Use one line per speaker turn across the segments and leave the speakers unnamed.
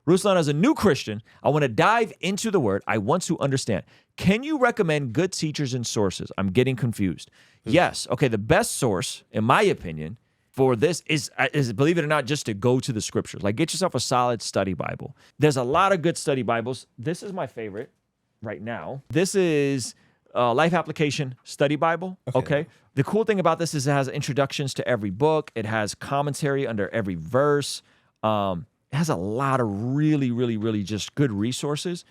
Ruslan, as a new Christian, I want to dive into the word. I want to understand. Can you recommend good teachers and sources? I'm getting confused. Yes. Okay, the best source, in my opinion, for this is, believe it or not, just to go to the scriptures. Like, get yourself a solid study Bible. There's a lot of good study Bibles. This is my favorite right now. This is Life Application Study Bible. Okay. The cool thing about this is it has introductions to every book. It has commentary under every verse. It has a lot of really, really, really just good resources.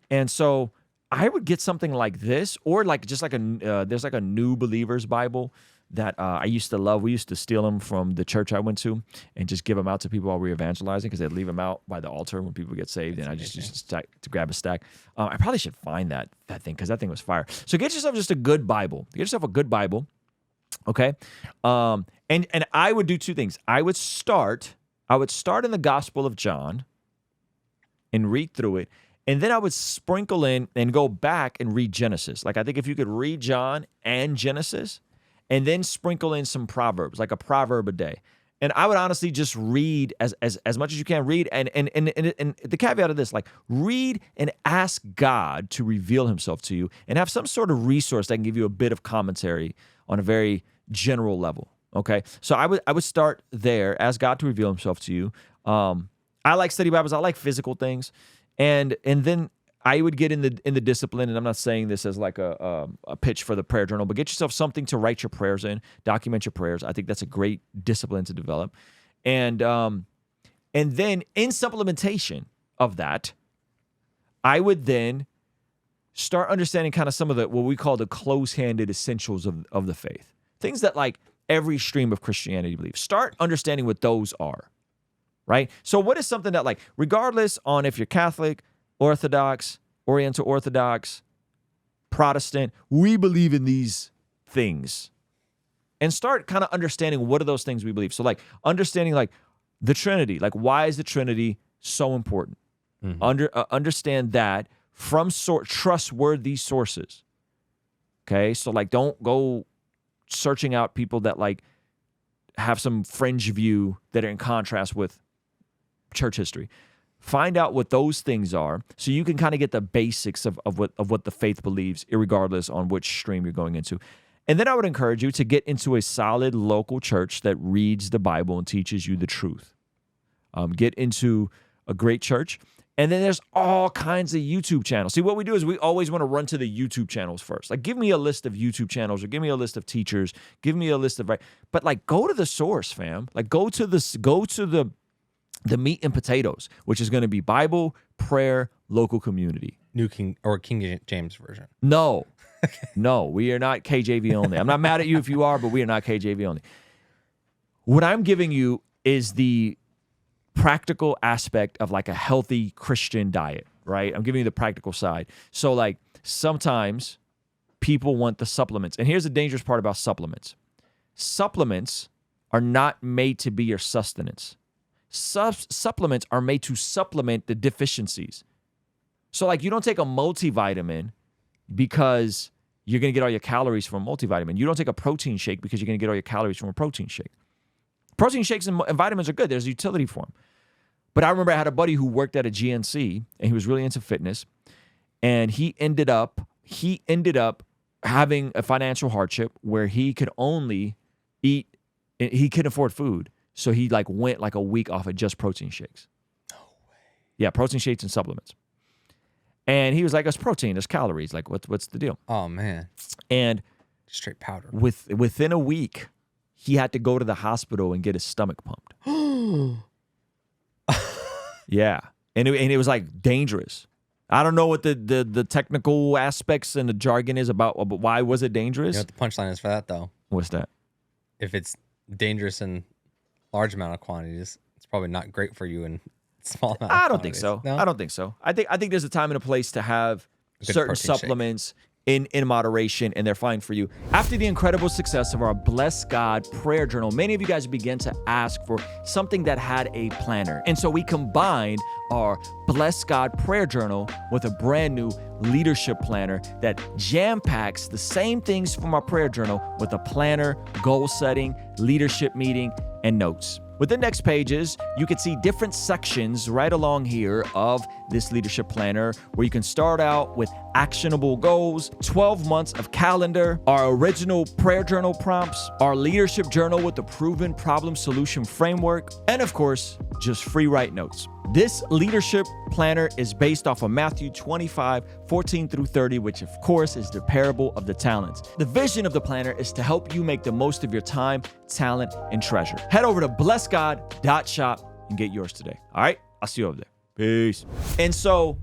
And so I would get something like this, or like just like there's like a New Believers Bible that I used to love. We used to steal them from the church I went to and just give them out to people while we were evangelizing, because they'd leave them out by the altar when people get saved. And I just used to grab a stack. I probably should find that thing, because that thing was fire. So get yourself just a good Bible. Get yourself a good Bible, okay? And I would do two things. I would start in the Gospel of John and read through it. And then I would sprinkle in and go back and read Genesis. Like, I think if you could read John and Genesis and then sprinkle in some Proverbs, like a proverb a day. And I would honestly just read as much as you can. Read and the caveat of this, like, read and ask God to reveal himself to you, and have some sort of resource that can give you a bit of commentary on a very general level. Okay, so I would start there, ask God to reveal himself to you. I like study Bibles. I like physical things. And then I would get in the discipline, and I'm not saying this as like a pitch for the prayer journal, but get yourself something to write your prayers in, document your prayers. I think that's a great discipline to develop. And then in supplementation of that, I would then start understanding kind of some of what we call the close-handed essentials of the faith. Things that like every stream of Christianity believes. Start understanding what those are. Right? So what is something that, like, regardless on if you're Catholic, Orthodox, Oriental Orthodox, Protestant, we believe in these things. And start kind of understanding what are those things we believe. So, like, understanding, like, the Trinity. Like, why is the Trinity so important? Mm-hmm. Understand that from trustworthy sources. Okay? So, like, don't go searching out people that, like, have some fringe view that are in contrast with church history. Find out what those things are, so you can kind of get the basics of what the faith believes, irregardless on which stream you're going into. And then I would encourage you to get into a solid local church that reads the Bible and teaches you the truth. Get into a great church. And then there's all kinds of YouTube channels. See, what we do is we always want to run to the YouTube channels first. Like, give me a list of YouTube channels, or give me a list of teachers, give me a list of, right? But, like, go to the source, fam. Like, go to the meat and potatoes, which is going to be Bible, prayer, local community.
King James Version.
No. No, we are not KJV only. I'm not mad at you if you are, but we are not KJV only. What I'm giving you is the practical aspect of, like, a healthy Christian diet, right? I'm giving you the practical side. So, like, sometimes people want the supplements. And here's the dangerous part about supplements. Supplements are not made to be your sustenance. Supplements are made to supplement the deficiencies. So, like, you don't take a multivitamin because you're going to get all your calories from a multivitamin. You don't take a protein shake because you're going to get all your calories from a protein shake. Protein shakes and vitamins are good. There's a utility for them. But I remember I had a buddy who worked at a GNC, and he was really into fitness, and he ended up having a financial hardship where he could only eat, he couldn't afford food. So he, like, went like a week off of just protein shakes. No way. Yeah, protein shakes and supplements. And he was like, "It's protein, there's calories. Like, what's the deal?"
Oh, man.
And
straight powder.
Within a week, he had to go to the hospital and get his stomach pumped. Yeah. And it was, like, dangerous. I don't know what the technical aspects and the jargon is about, but why was it dangerous?
You know what the punchline is for that, though?
What's that?
If it's dangerous in large amount of quantities, it's probably not great for you in small amount of
I don't think so. No? I don't think so. I think there's a time and a place to have certain supplements in moderation, and they're fine for you. After the incredible success of our Bless God prayer journal, many of you guys began to ask for something that had a planner. And so we combined our Bless God prayer journal with a brand new leadership planner that jam-packs the same things from our prayer journal with a planner, goal setting, leadership meeting, and notes. With the next pages, you can see different sections right along here of this leadership planner where you can start out with actionable goals, 12 months of calendar, our original prayer journal prompts, our leadership journal with the proven problem solution framework, and of course, just free write notes. This leadership planner is based off of Matthew 25:14-30, which of course is the parable of the talents. The vision of the planner is to help you make the most of your time, talent, and treasure. Head over to blessgod.shop and get yours today. All right, I'll see you over there. Peace. And so,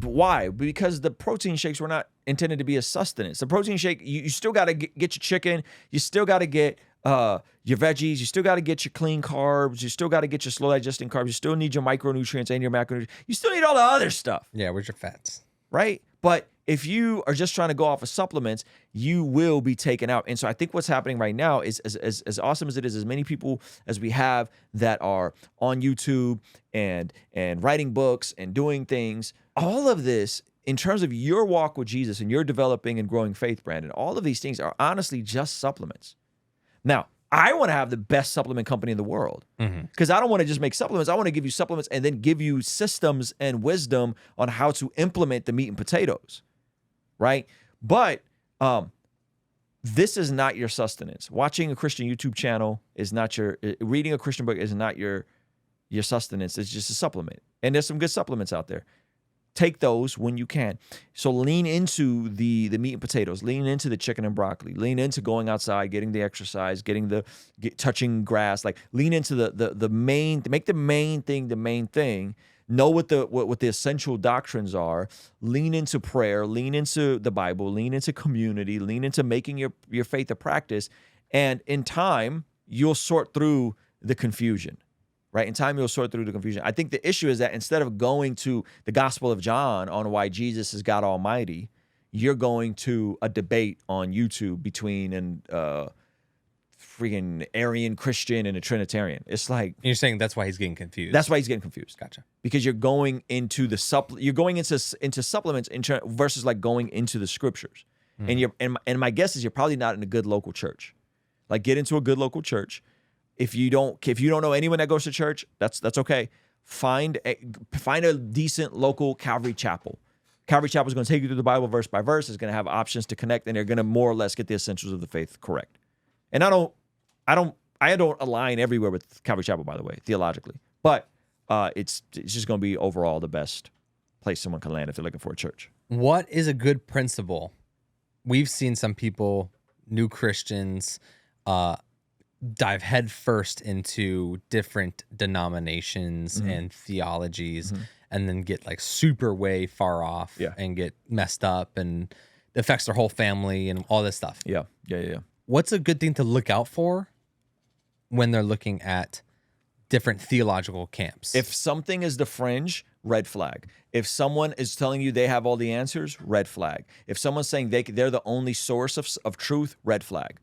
why? Because the protein shakes were not intended to be a sustenance. The protein shake, you still got to get your chicken, you still got to get your veggies, you still got to get your clean carbs, you still got to get your slow digesting carbs, you still need your micronutrients and your macronutrients, you still need all the other stuff.
Yeah, where's your fats?
Right? But if you are just trying to go off of supplements, you will be taken out. And so I think what's happening right now is as awesome as it is, as many people as we have that are on YouTube and writing books and doing things, all of this in terms of your walk with Jesus and your developing and growing faith, Brandon, all of these things are honestly just supplements. Now, I want to have the best supplement company in the world because I don't want to just make supplements. I want to give you supplements and then give you systems and wisdom on how to implement the meat and potatoes, right? But this is not your sustenance. Watching a Christian YouTube channel is not reading a Christian book is not your sustenance. It's just a supplement. And there's some good supplements out there. Take those when you can. So lean into the meat and potatoes, lean into the chicken and broccoli, lean into going outside, getting the exercise, touching grass, like lean into the main, make the main thing the main thing. Know what the essential doctrines are. Lean into prayer, lean into the Bible, lean into community, lean into making your faith a practice. And in time, you'll sort through the confusion. Right? In time, you'll sort through the confusion. I think the issue is that instead of going to the Gospel of John on why Jesus is God Almighty, you're going to a debate on YouTube between a freaking Arian Christian and a Trinitarian. It's like
You're saying that's why he's getting confused.
That's why he's getting confused.
Gotcha.
Because you're going into into supplements versus like going into the scriptures. And my guess is you're probably not in a good local church. Like get into a good local church. If you don't know anyone that goes to church, that's okay. Find a decent local Calvary chapel. Calvary chapel is going to take you through the Bible verse by verse. It's going to have options to connect, and they're going to more or less get the essentials of the faith correct. And I don't align everywhere with Calvary Chapel, by the way, theologically, but it's just going to be overall the best place someone can land if they're looking for a church.
What is a good principle? We've seen some people, new Christians, dive headfirst into different denominations and theologies and then get like super way far off and get messed up and it affects their whole family and all this stuff.
Yeah.
What's a good thing to look out for when they're looking at different theological camps?
If something is the fringe, red flag. If someone is telling you they have all the answers, red flag. If someone's saying they're the only source of truth, red flag.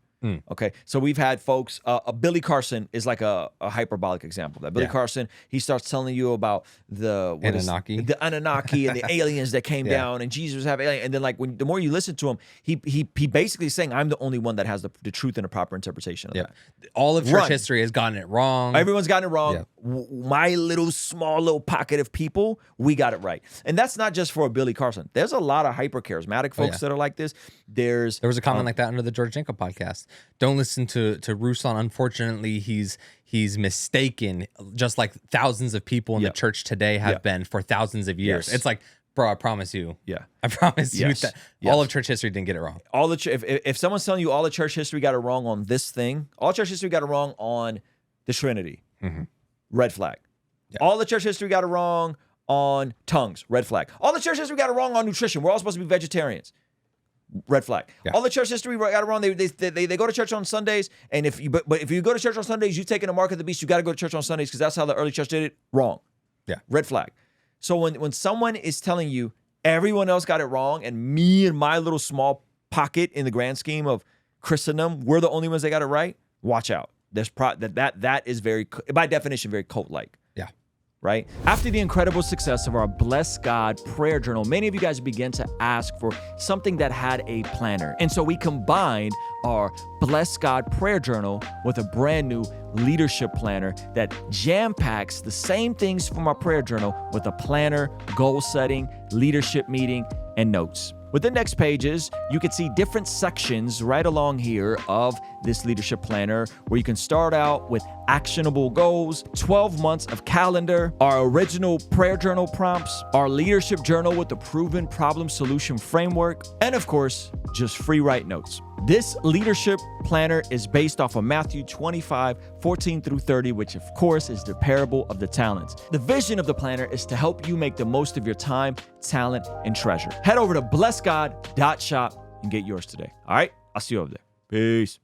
Okay, so we've had folks, Billy Carson is like a hyperbolic example. That Billy Carson, he starts telling you about the Anunnaki and the aliens that came down, and Jesus have aliens. And then like the more you listen to him, he basically is saying, I'm the only one that has the truth and a proper interpretation of that.
All of church history has gotten it wrong.
Everyone's gotten it wrong. My small little pocket of people, we got it right. And that's not just for Billy Carson. There's a lot of hyper charismatic folks that are like this. There
was a comment like that under the George Jenko podcast. Don't listen to Ruslan. Unfortunately, he's mistaken, just like thousands of people in the church today have been for thousands of years. It's like, bro, I promise you.
Yeah.
I promise you that all of church history didn't get it wrong.
If someone's telling you all of church history got it wrong on this thing, all church history got it wrong on the Trinity, red flag. All the church history got it wrong on tongues, red flag. All the church history got it wrong on nutrition. We're all supposed to be vegetarians. Red flag. Yeah. All the church history got it wrong. They go to church on Sundays, and if you go to church on Sundays, you taking a mark of the beast. You got to go to church on Sundays because that's how the early church did it. Wrong.
Yeah.
Red flag. So when someone is telling you everyone else got it wrong, and me and my little small pocket in the grand scheme of Christendom, we're the only ones that got it right. Watch out. There's that is very, by definition, very cult-like.
Yeah.
right? After the incredible success of our Bless God prayer journal, many of you guys began to ask for something that had a planner. And so we combined our Bless God prayer journal with a brand new leadership planner that jam-packs the same things from our prayer journal with a planner, goal setting, leadership meeting, and notes. With the next pages, you can see different sections right along here of this leadership planner where you can start out with actionable goals, 12 months of calendar, our original prayer journal prompts, our leadership journal with the proven problem solution framework, and of course, just free write notes. This leadership planner is based off of Matthew 25:14-30, which of course is the parable of the talents. The vision of the planner is to help you make the most of your time, talent, and treasure. Head over to blessgod.shop and get yours today. All right, I'll see you over there. Peace.